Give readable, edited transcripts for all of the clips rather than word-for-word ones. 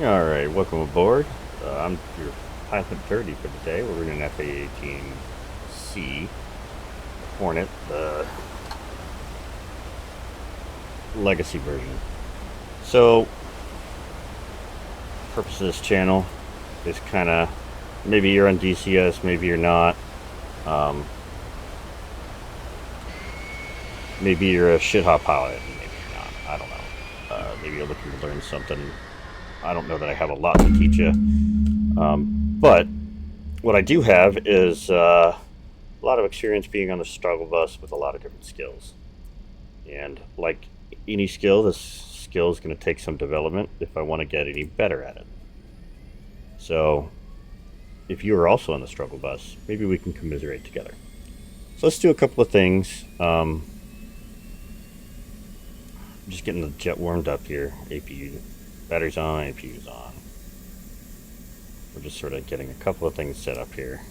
Alright, welcome aboard. I'm your pilot Dirty for today. We're in an FA-18C Hornet, the legacy version. So, purpose of this channel is kind of, maybe you're on DCS, maybe you're not. Maybe you're a shit-hop pilot, maybe you're not. I don't know. Maybe you're looking to learn something. I don't know that I have a lot to teach you. But what I do have is a lot of experience being on the struggle bus with a lot of different skills. And like any skill, this skill is going to take some development if I want to get any better at it. So if you are also on the struggle bus, maybe we can commiserate together. So let's do a couple of things. I'm just getting the jet warmed up here. APU, batteries on, APU's on. We're just sort of getting a couple of things set up here.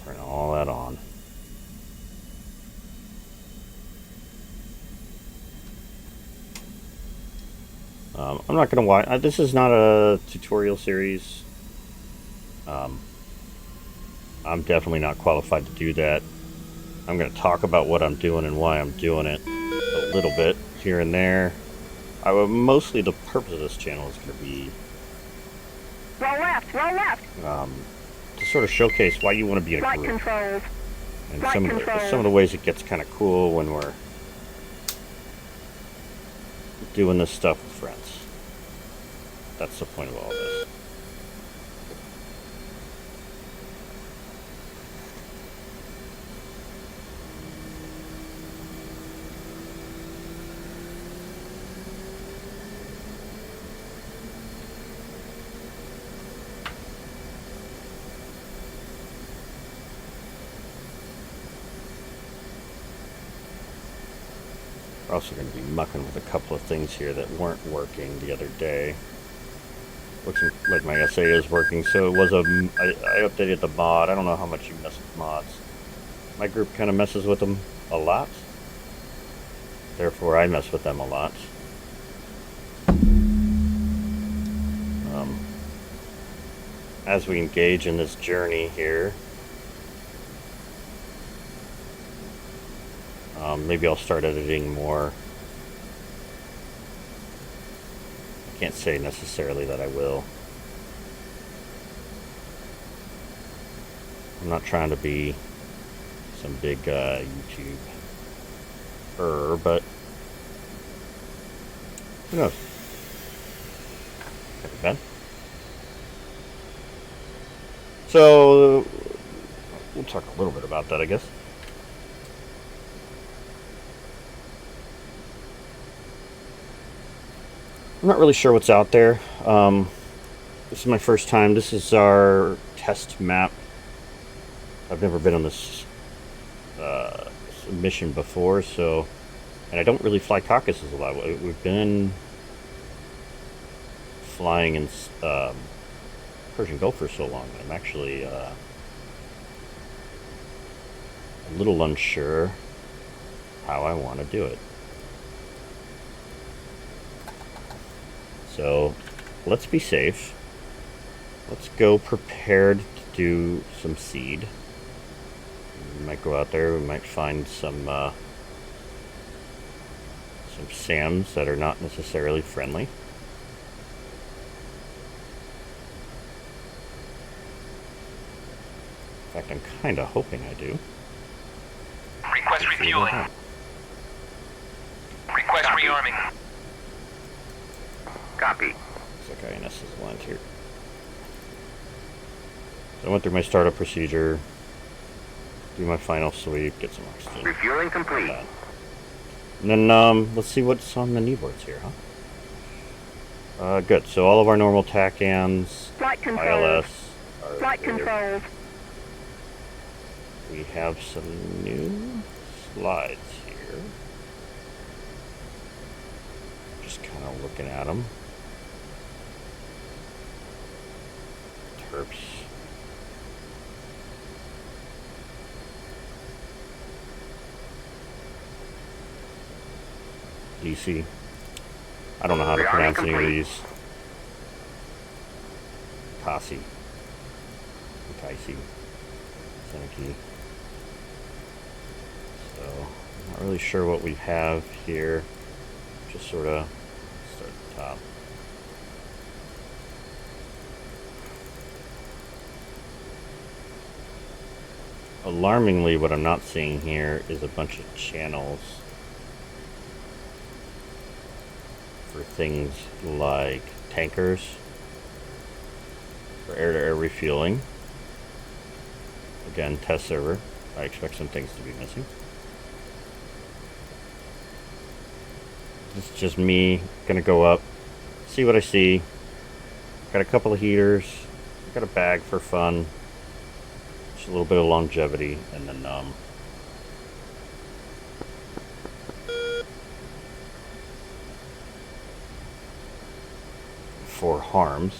Turn all that on. I'm not going to watch. This is not a tutorial series. I'm definitely not qualified to do that. I'm going to talk about what I'm doing and why I'm doing it a little bit here and there. Mostly the purpose of this channel is going to be roll left, to sort of showcase why you want to be in a group. controls. And some of the ways it gets kind of cool when we're doing this stuff with friends. That's the point of all this. We're also going to be mucking with a couple of things here that weren't working the other day. Looks like my SA is working, so it was I updated the mod. I don't know how much you mess with mods. My group kind of messes with them a lot. Therefore, I mess with them a lot. As we engage in this journey here, maybe I'll start editing more. I can't say necessarily that I will. I'm not trying to be some big YouTuber, but who knows? Could be bad. So we'll talk a little bit about that, I guess. I'm not really sure what's out there. This is my first time. This is our test map. I've never been on this mission before, so, and I don't really fly Caucuses a lot. We've been flying in Persian Gulf for so long. I'm actually a little unsure how I want to do it. So let's be safe. Let's go prepared to do some seed. We might go out there, we might find some SAMs that are not necessarily friendly. In fact, I'm kind of hoping I do. Request refueling. Request rearming. Copy. Looks like INS is land here. So I went through my startup procedure, do my final sweep, get some oxygen. Refueling complete. And then let's see what's on the kneeboards here, huh? Good. So all of our normal TACANs, Flight controls. ILS. Flight controls. We have some new slides here. Just kind of looking at them. Terps. Lisi. I don't know how to pronounce any of these. Kasi. Kaisi. Seneki. So, I'm not really sure what we have here. Just sort of start at the top. Alarmingly, what I'm not seeing here is a bunch of channels for things like tankers, for air-to-air refueling. Again, test server. I expect some things to be missing. This is just me gonna go up, see what I see. Got a couple of heaters, got a bag for fun, just a little bit of longevity, and then for harms,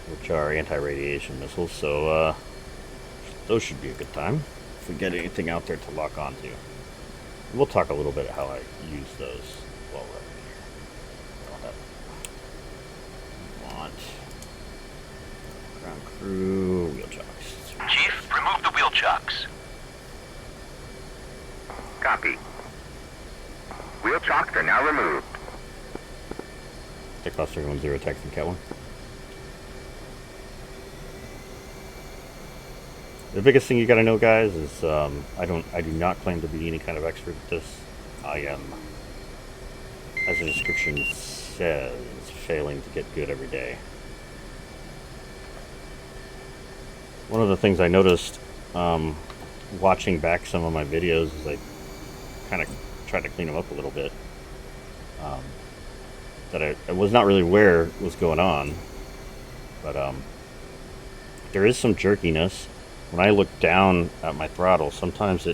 which are anti-radiation missiles. So those should be a good time if we get anything out there to lock onto. We'll talk a little bit how I use those while we're up here. Want ground crew, wheel chocks. Chief, remove the wheel chocks. Copy. Wheel chocks are now removed. Tech Cluster 1-0 attacks from Cat 1. The biggest thing you gotta know, guys, is I do not claim to be any kind of expert at this. I am, as the description says, failing to get good every day. One of the things I noticed watching back some of my videos is I kind of tried to clean them up a little bit. That I was not really aware was going on, but there is some jerkiness. When I look down at my throttle, sometimes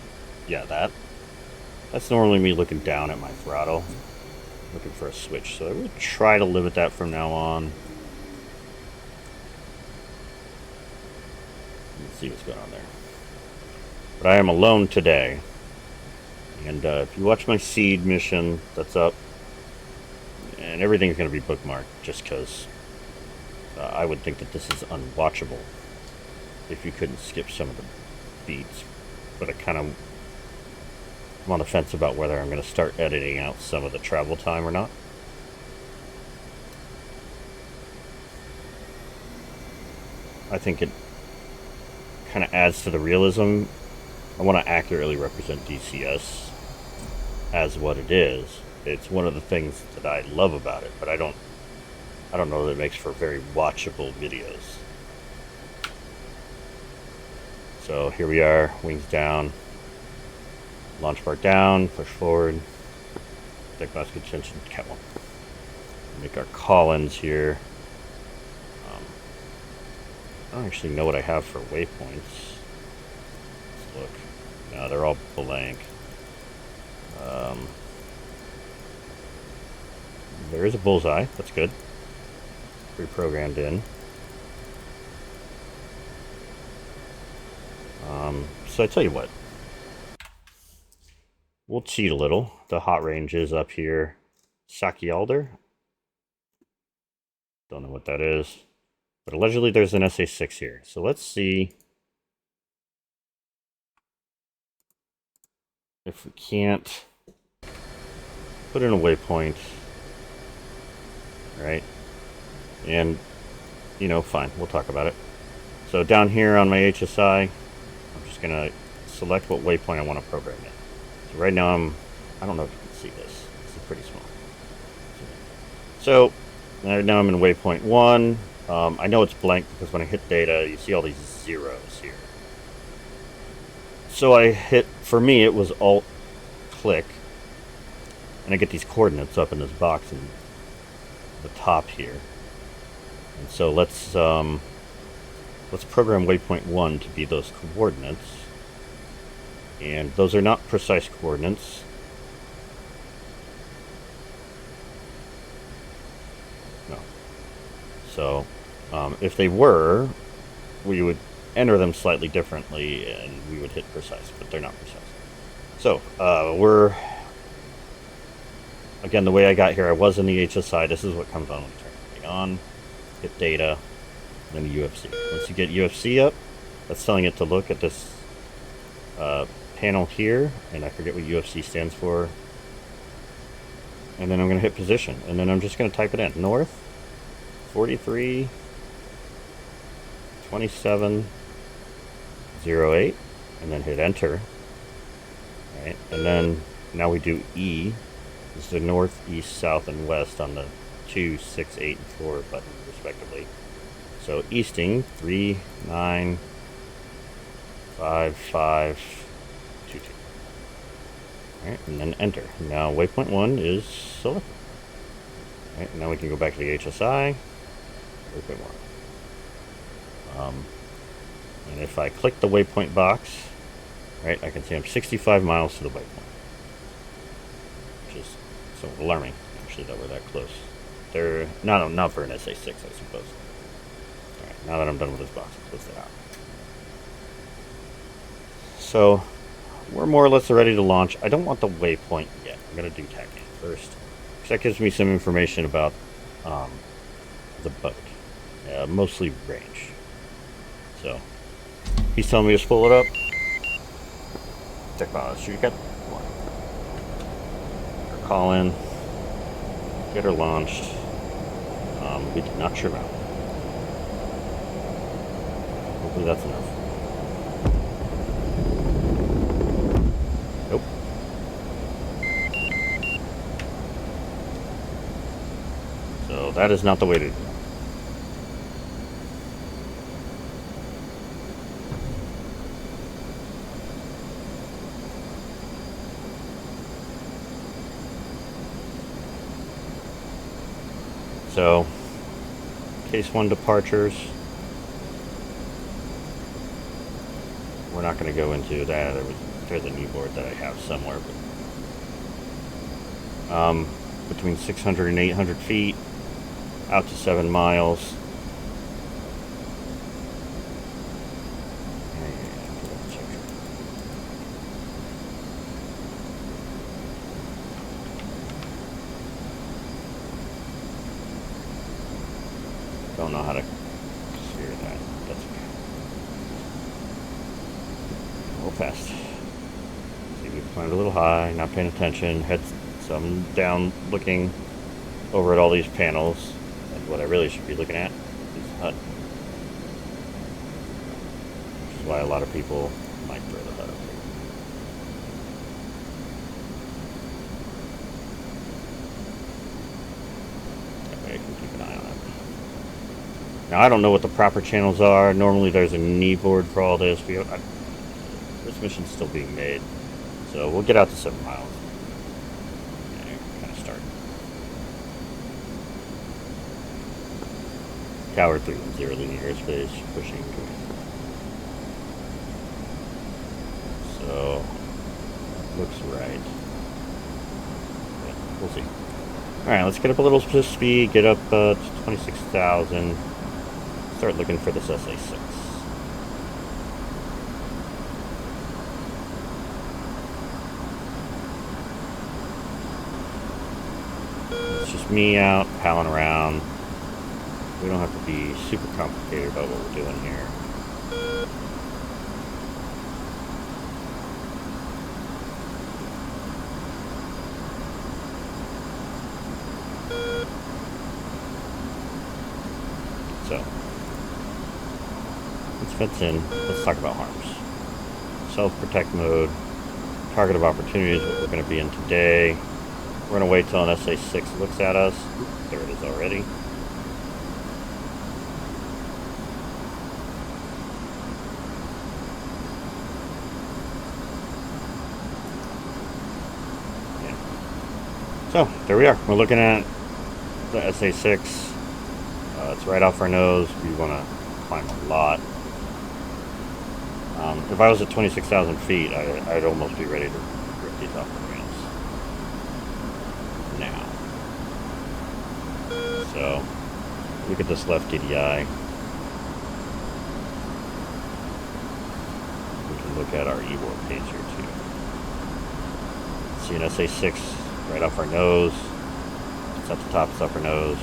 that's normally me looking down at my throttle, looking for a switch. So I would try to limit that from now on. Let's see what's going on there. But I am alone today. And if you watch my seed mission, that's up. And everything's going to be bookmarked just because I would think that this is unwatchable if you couldn't skip some of the beats. But I'm on the fence about whether I'm going to start editing out some of the travel time or not. I think it kind of adds to the realism. I want to accurately represent DCS as what it is. It's one of the things that I love about it, but I don't know that it makes for very watchable videos. So here we are, wings down, launch bar down, push forward, deck basket extension, cat 1. Make our call-ins here. I don't actually know what I have for waypoints. Let's look. No, they're all blank. There is a bullseye, that's good. Pre-programmed in. So I tell you what, we'll cheat a little. The hot range is up here. Saki Alder. Don't know what that is. But allegedly there's an SA6 here. So let's see if we can't put in a waypoint. Right? And, fine, we'll talk about it. So down here on my HSI, I'm just going to select what waypoint I want to program in. So right now I don't know if you can see this. This is pretty small. So right now I'm in waypoint 1. I know it's blank because when I hit data, you see all these zeros here. So for me, it was Alt-click, and I get these coordinates up in this box in the top here. And so let's program waypoint 1 to be those coordinates. And those are not precise coordinates. No. So if they were, we would enter them slightly differently and we would hit precise, but they're not precise. So we're again, the way I got here, I was in the HSI. This is what comes on when you turn everything on. Hit data, then the UFC. Once you get UFC up, that's telling it to look at this panel here, and I forget what UFC stands for. And then I'm going to hit position, and then I'm just going to type it in. North, 43, 27, 08, and then hit enter. Right, and then now we do E. This is the north, east, south, and west on the 2, 6, 8, and 4 buttons, respectively. So easting 3, 9, 5, 5, 2, 2. Alright, and then enter. Now waypoint 1 is selected. Alright, now we can go back to the HSI. Waypoint 1. And if I click the waypoint box, right, I can see I'm 65 miles to the waypoint. Which is so alarming, actually, that we're that close. They're not for an SA6, I suppose. Alright, now that I'm done with this box, I'll close that out. So, we're more or less ready to launch. I don't want the waypoint yet. I'm going to do TacView first. Because that gives me some information about the boat. Mostly range. So, he's telling me to spool it up. Catapault, should we get one? Her call in. Get her launched. We did not trim out. Hopefully that's enough. Nope. So that is not the way to do it. So, case 1 departures. We're not going to go into that. There's a new board that I have somewhere. But, between 600 and 800 feet, out to 7 miles. Don't know how to clear that. That's okay. A little fast. See, we climbed a little high, not paying attention. Had some down looking over at all these panels. And what I really should be looking at is the HUD. Which is why a lot of people might throw the HUD up here. That way I can keep an eye on it. Now, I don't know what the proper channels are. Normally, there's a knee board for all this. This mission's still being made. So, we'll get out to 7 miles. And kind of start. Tower 310 linear airspace, pushing. So, looks right. Yeah, we'll see. Alright, let's get up a little speed, get up to 26,000. Start looking for this SA6. It's just me out, palling around. We don't have to be super complicated about what we're doing here. So, let's fence in. Let's talk about harms. Self-protect mode. Target of opportunities, what we're going to be in today. We're going to wait till an SA6 looks at us. There it is already. Yeah. So, there we are. We're looking at the SA6. It's right off our nose. We want to climb a lot. If I was at 26,000 feet, I'd almost be ready to rip these off the ramps now. So, look at this left DDI. We can look at our E-board page here too. See an SA6 right off our nose. It's at the top, it's upper nose,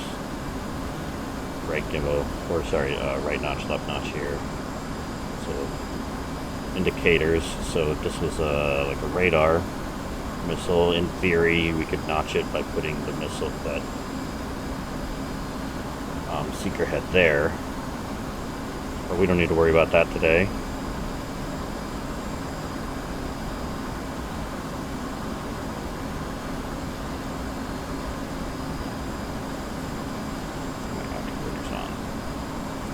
right gimbal, or sorry, right notch, left notch here. So indicators. So if this was like a radar missile, in theory, we could notch it by putting the missile that seeker head there. But we don't need to worry about that today.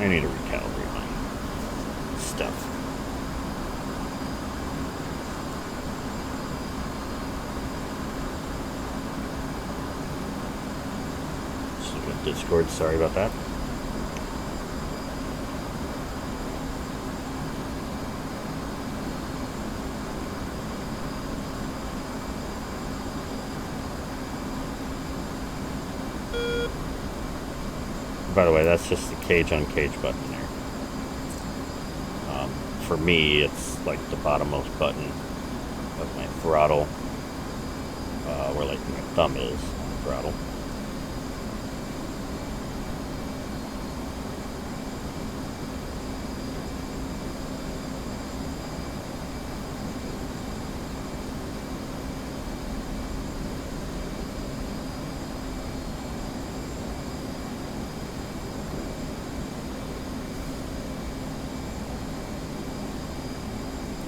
I need to recalibrate my stuff. So Discord, sorry about that. By the way, that's just the cage on cage button there. For me, it's like the bottommost button of my throttle, where like my thumb is on the throttle.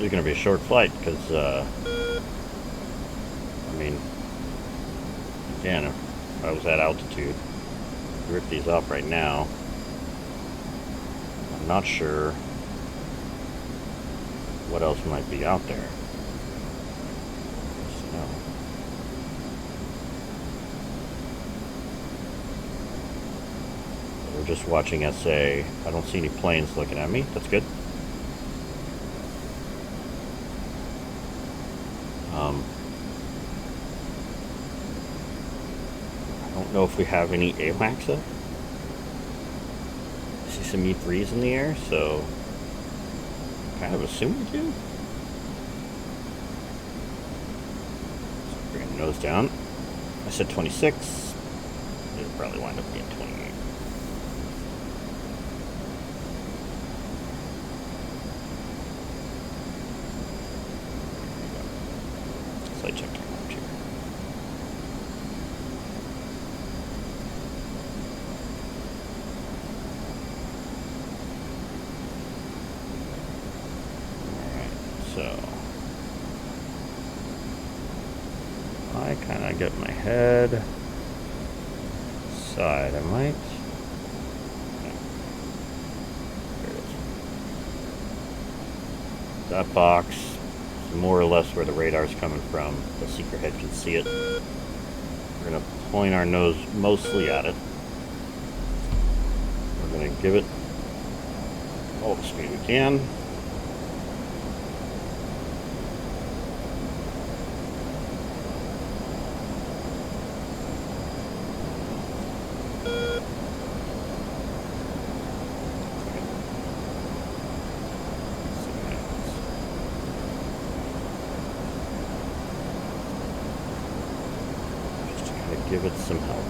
It's going to be a short flight because, I mean, again, if I was at altitude, rip these off right now. I'm not sure what else might be out there. No. We're just watching SA. I don't see any planes looking at me. That's good. I don't know if we have any AWACS up. I see some E3s in the air, so kind of assume we do. So bring the nose down. I said 26. It'll probably wind up being 28. Slight check time out here. So I kind of get my head side. I might. Yeah. There it is. That box is more or less where the radar's coming from. The seeker head can see it. We're going to point our nose mostly at it. We're going to give it all the speed we can. Give it some help.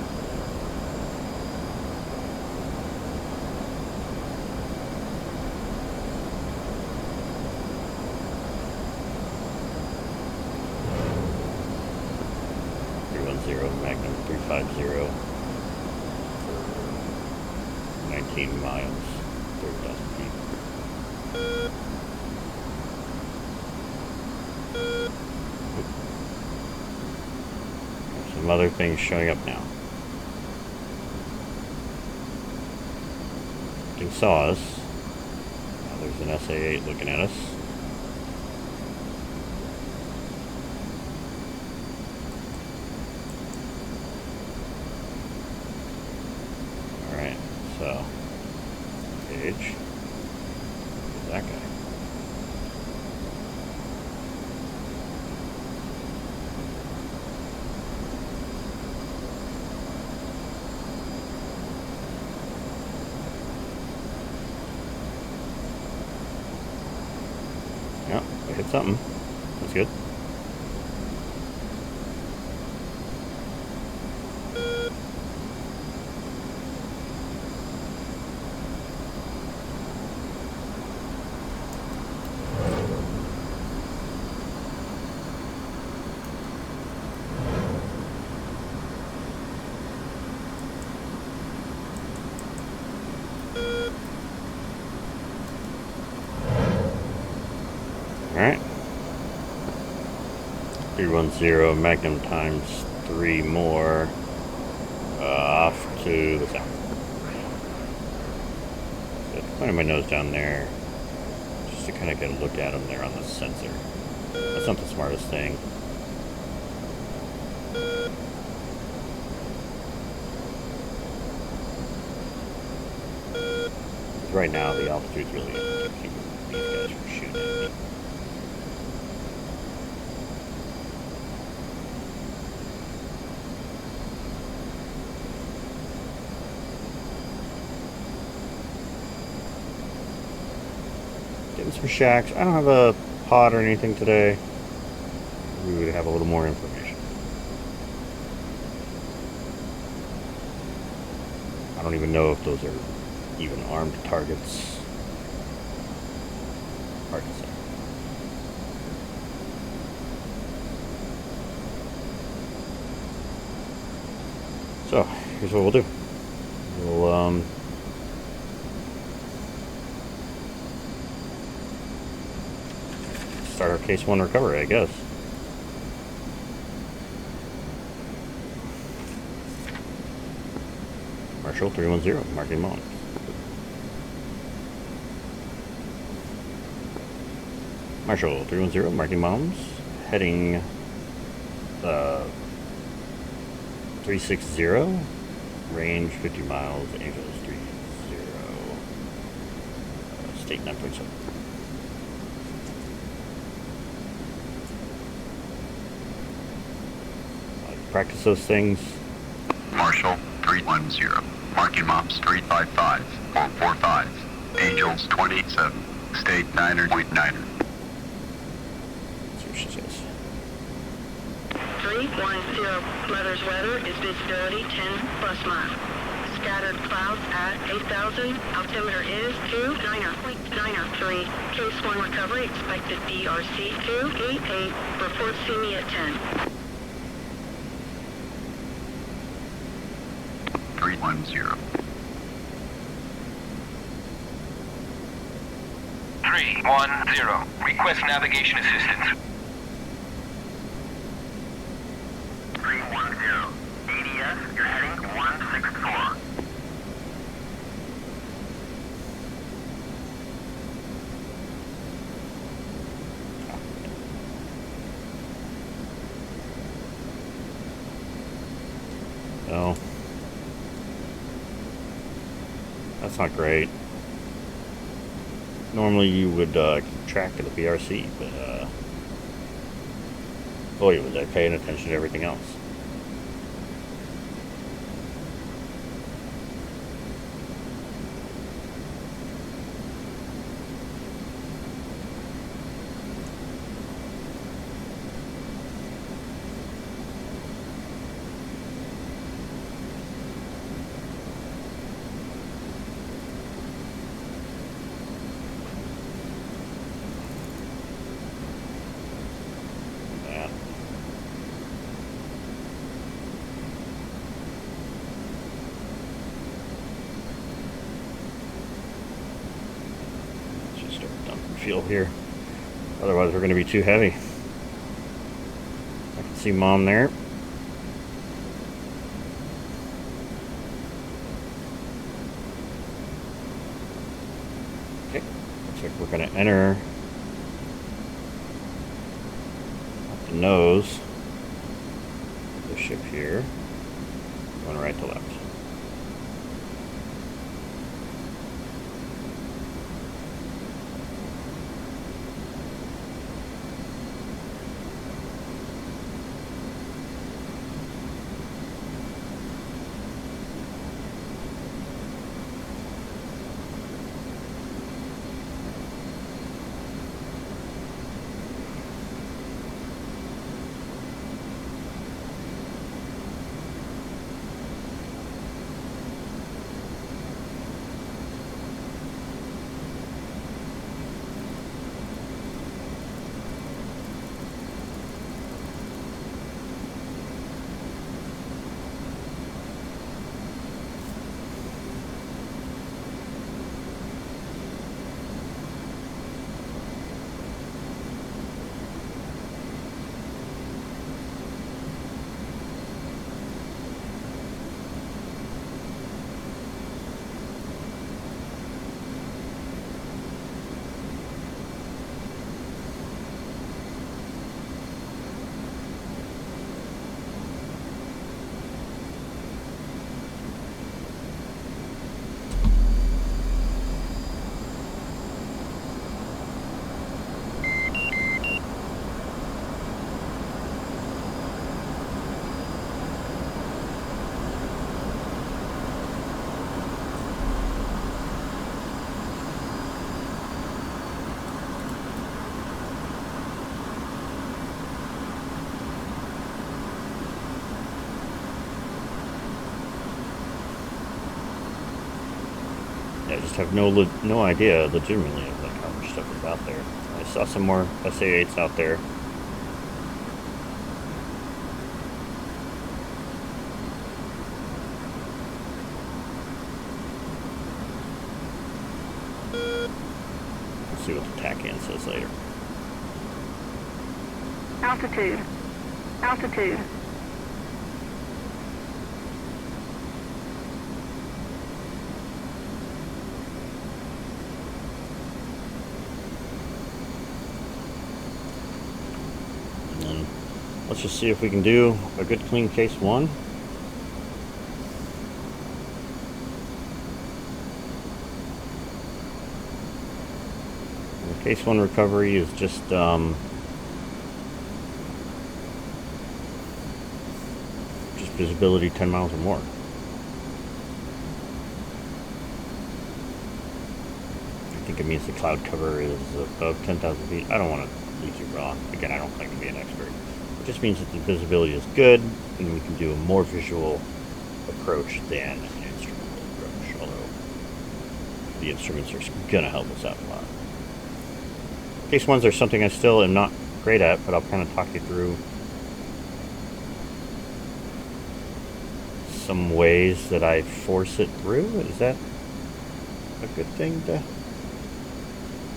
Magnum 350 for 19 miles, 30,000 feet. Some other things showing up now. You saw us. Now there's an SA-8 looking at us. Alright, so page. Who's that guy? Yeah, I hit something. That's good. Alright. 310 Magnum times 3 more. Off to the south. So pointing my nose down there just to kind of get a look at them there on the sensor. That's not the smartest thing. Right now, the altitude's really keeping these guys from shooting at me. Getting some shacks. I don't have a pod or anything today. We would have a little more information. I don't even know if those are even armed targets. Hard to say. So, here's what we'll do. We'll, start our case 1 recovery, I guess. Marshall 310, marking Mons. Marshall 310, marking Mons. Heading 360, range 50 miles, Angeles 30, state 9.7. Practice those things. Marshall 310. Marking Mops 355. 445. Angels 27. State 9.9er. That's what she says. 310. Mother's weather is visibility 10 plus mile. Scattered clouds at 8,000. Altimeter is 29.93. Case 1 recovery expected BRC 288. Report see me at 10. 310. 310. Request navigation assistance. 310. ADS, you're heading 164. No. That's not great. Normally you would keep track of the BRC, but boy, was I paying attention to everything else. Fuel here, otherwise we're going to be too heavy. I can see Mom there. Okay, looks like we're going to enter up the nose of the ship here, going right to left. just have no idea legitimately of like how much stuff is out there. I saw some more SA8s out there. Let's see what the TACAN says later. Altitude. Altitude. And then let's just see if we can do a good clean case one. And the case one recovery is just visibility 10 miles or more. I think it means the cloud cover is above 10,000 feet. I don't want to lead you wrong. Again, I don't claim to be an expert. It just means that the visibility is good and we can do a more visual approach than an instrumental approach, although the instruments are going to help us out a lot. Case ones are something I still am not great at, but I'll kind of talk you through some ways that I force it through. Is that a good thing to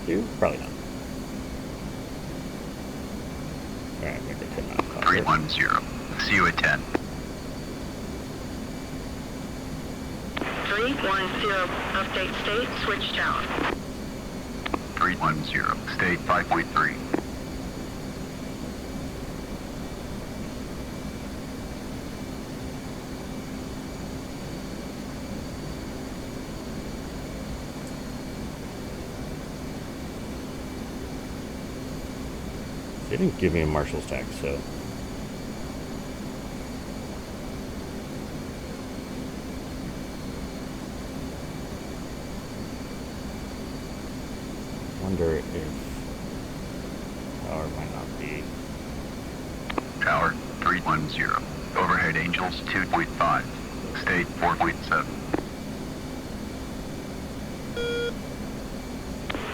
do? Probably not. Alright, make it 10 mile call. 310. See you at 10. 310. Update state. Switch tower. 310. State 5.3. They didn't give me a marshal's tax, so wonder if power might not be. Tower 310. Overhead Angels 2.5. State 4.7.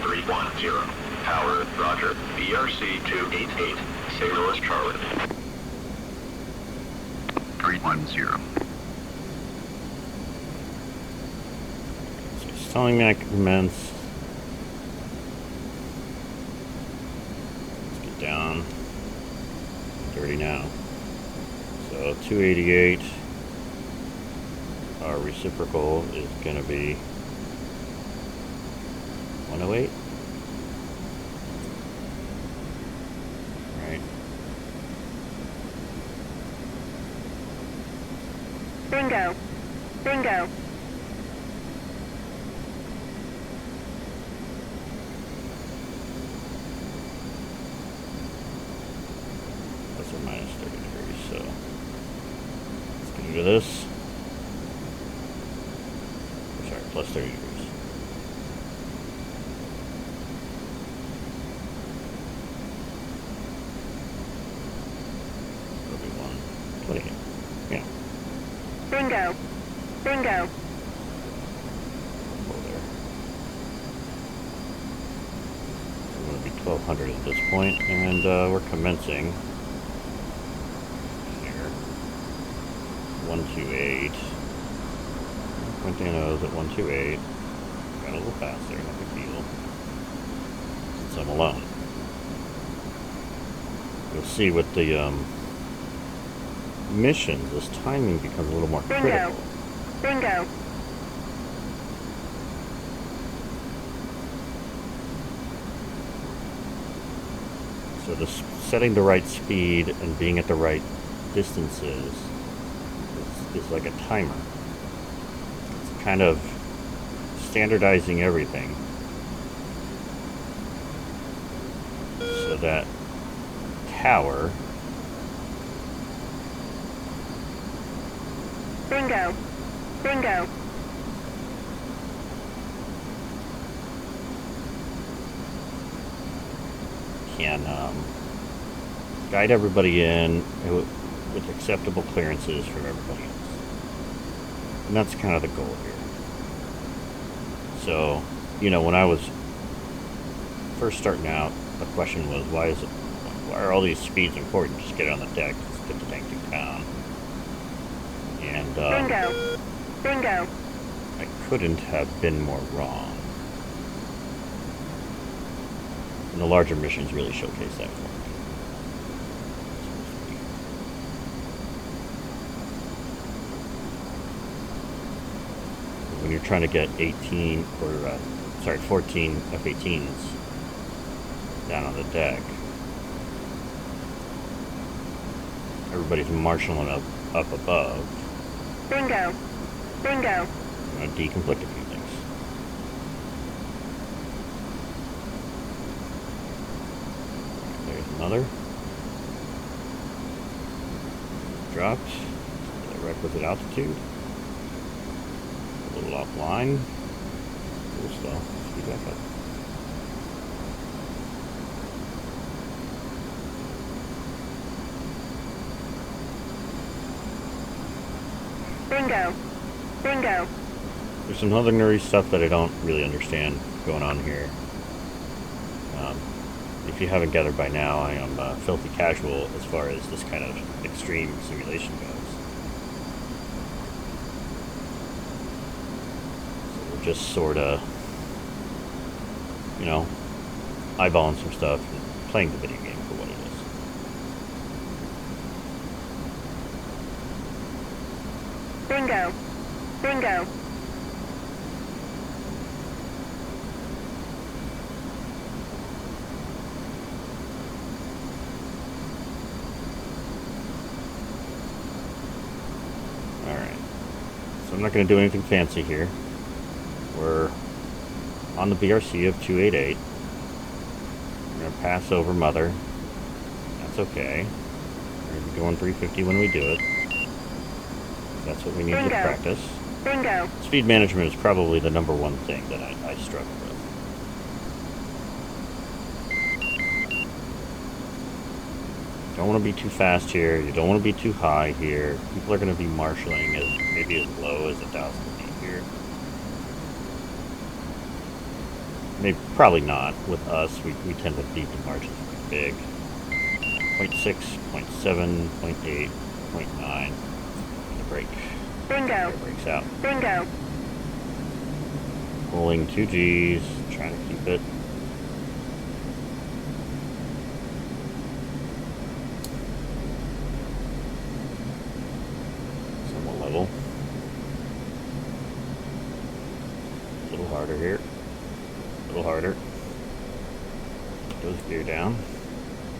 310. Tower, roger. BRC 288. Signal is Charlotte. 310. So it's telling me I can commence. Let's get down. Dirty now. So 288. Our reciprocal is going to be 108. Right. Bingo. Bingo. Plus or minus 30 degrees, so let's get into this. Oh, sorry, plus 30 degrees. That'll be 120. Yeah. Bingo. Bingo. Go there. So we're going to be 1200 at this point, and we're commencing here. 128. Quintano's at 128. Got a little fast there, no big deal. Since I'm alone. You'll see with the missions, this timing becomes a little more Bingo. critical. Bingo. So this setting the right speed and being at the right distances is like a timer. It's kind of standardizing everything so that tower Bingo. Bingo. can guide everybody in with acceptable clearances from everybody else. And that's kind of the goal here. So, you know, when I was first starting out, the question was, why are all these speeds important? Just get on the deck, just get the tank to town. And Bingo. Bingo. I couldn't have been more wrong. And the larger missions really showcase that for me. When you're trying to get 14 F-18s down on the deck, everybody's marshaling up above. Bingo. Bingo. I'm going to deconflict a few things. There's another. Dropped to the requisite altitude. A little offline. Cool stuff. Speed back up. Bingo. Bingo. There's some other nerdy stuff that I don't really understand going on here. If you haven't gathered by now, I am filthy casual as far as this kind of extreme simulation goes. So we're just sort of, you know, eyeballing some stuff and playing the video game for what it is. Bingo. Bingo. Alright. So I'm not going to do anything fancy here. We're on the BRC of 288. We're going to pass over Mother. That's okay. We're going to be going 350 when we do it. That's what we need to practice. Bingo. Speed management is probably the number one thing that I struggle with. You don't want to be too fast here. You don't want to be too high here. People are going to be marshaling maybe as low as 1,000 feet here. Maybe, probably not. With us, we tend to beat the margins pretty big. 0.6, 0.7, 0.8, 0.9. Break. Bingo. Breaks out. Bingo. Rolling 2 Gs, trying to keep it. Somewhat level. A little harder here. A little harder. Goes gear down.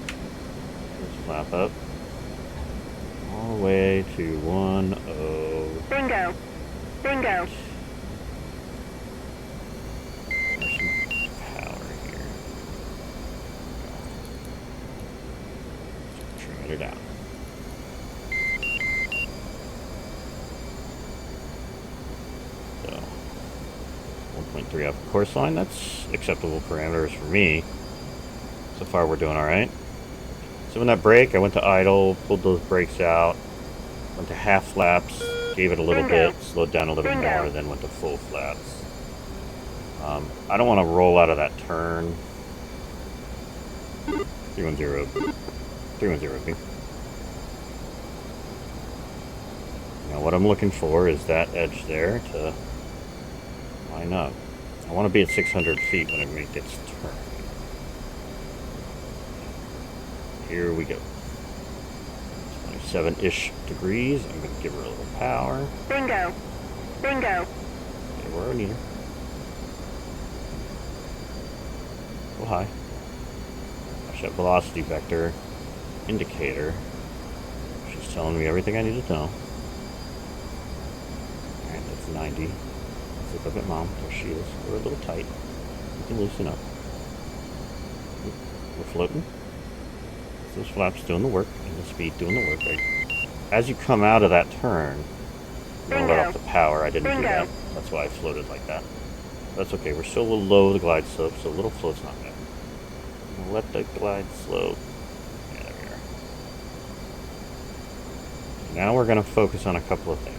Goes flap up. All the way to 1-0. Bingo. Bingo. There's some power here. Trim it out. So 1.3 off the course line. That's acceptable parameters for me. So far we're doing alright. So in that break, I went to idle, pulled those brakes out, went to half flaps, gave it a little bit, slowed down a little more, then went to full flaps. I don't want to roll out of that turn. 310. 310. Now what I'm looking for is that edge there to line up. I want to be at 600 feet when it makes its turn. Here we go. 27-ish degrees. I'm going to give her a little power. Bingo. Bingo. Okay, where I need her. Go high. Watch that velocity vector indicator. She's telling me everything I need to know. Alright, that's 90. Let's look up at Mom. There she is. We're a little tight. We can loosen up. We're floating. Those flaps doing the work, and the speed doing the work. Right? As you come out of that turn, you're going to let off the power. I didn't do that. That's why I floated like that. That's okay. We're still a little low the glide slope, so a little float's not bad. We'll let the glide slope. Yeah, there we are. Now we're going to focus on a couple of things.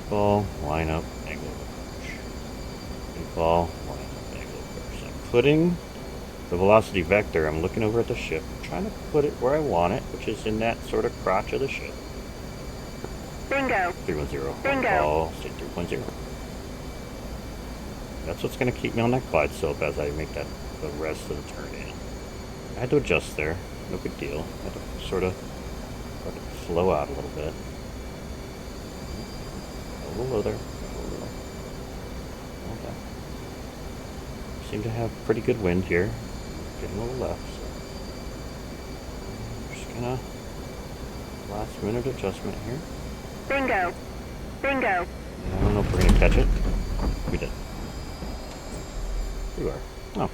Ball, line up, angle of approach. fall. So I'm putting the velocity vector. I'm looking over at the ship, trying to put it where I want it, which is in that sort of crotch of the ship. Bingo. 310. Bingo. Fall, state 3.0. That's what's going to keep me on that glide slope as I make that the rest of the turn in. I had to adjust there. No big deal. I had to sort of let it flow out a little bit. A little low there. A little low. Okay. Seem to have pretty good wind here. Getting a little left. So. Just gonna last minute adjustment here. Bingo. Bingo. I don't know if we're gonna catch it. We did. We are. Oh.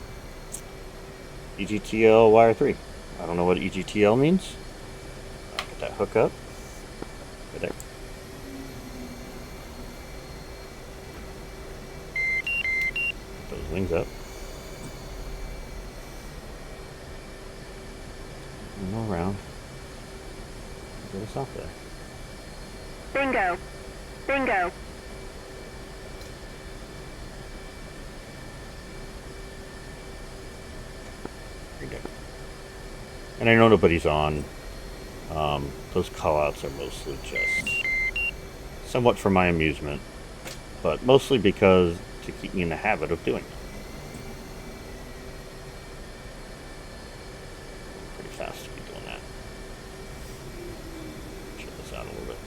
EGTL wire 3. I don't know what EGTL means. I'll get that hook up. Right there. Put those wings up. And go around. Get us off there. Bingo. Bingo. There you go. And I know nobody's on. Those callouts are mostly just somewhat for my amusement, but mostly because to keep me in the habit of doing it. Pretty fast to be doing that. Check this out a little bit.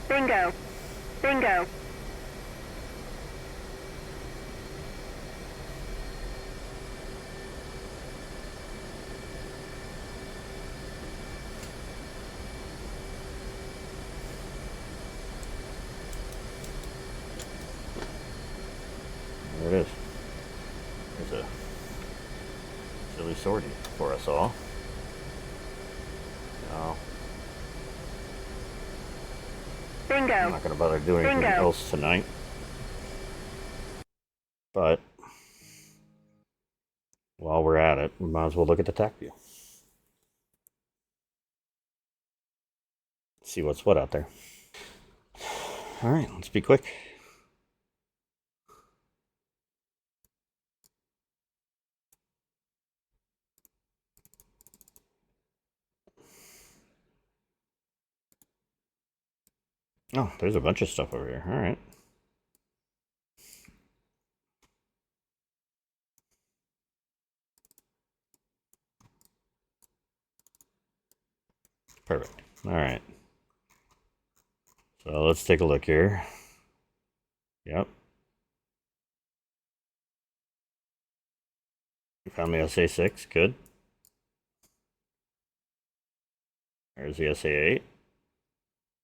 Bingo. Bingo. There it is. There's a silly sortie for us all. No, I'm Bingo. not going to bother doing anything Bingo. else tonight. But while we're at it, we might as well look at the TacView. See what's what out there. All right, let's be quick. Oh, there's a bunch of stuff over here. All right. Perfect. All right. So let's take a look here. Yep. We found the SA6. Good. There's the SA8.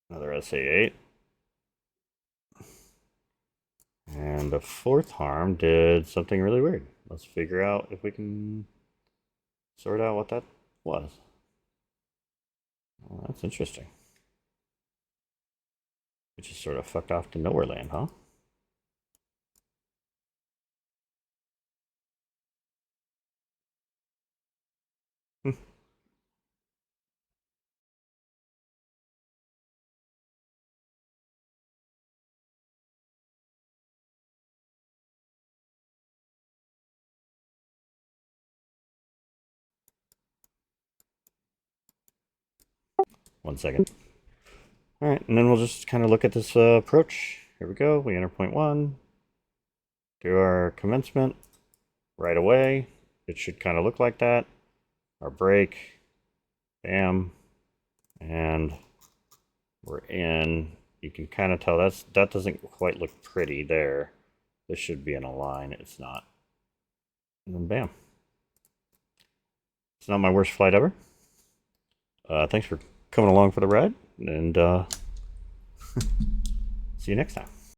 Another SA8. And the fourth harm did something really weird. Let's figure out if we can sort out what that was. Well, that's interesting. It just sort of fucked off to nowhere land, huh? Hmm. 1 second. All right, and then we'll just kind of look at this approach. Here we go. We enter point 1. Do our commencement right away. It should kind of look like that. Our break. Bam. And we're in. You can kind of tell that doesn't quite look pretty there. This should be in a line. It's not. And then bam. It's not my worst flight ever. Thanks for coming along for the ride, and see you next time.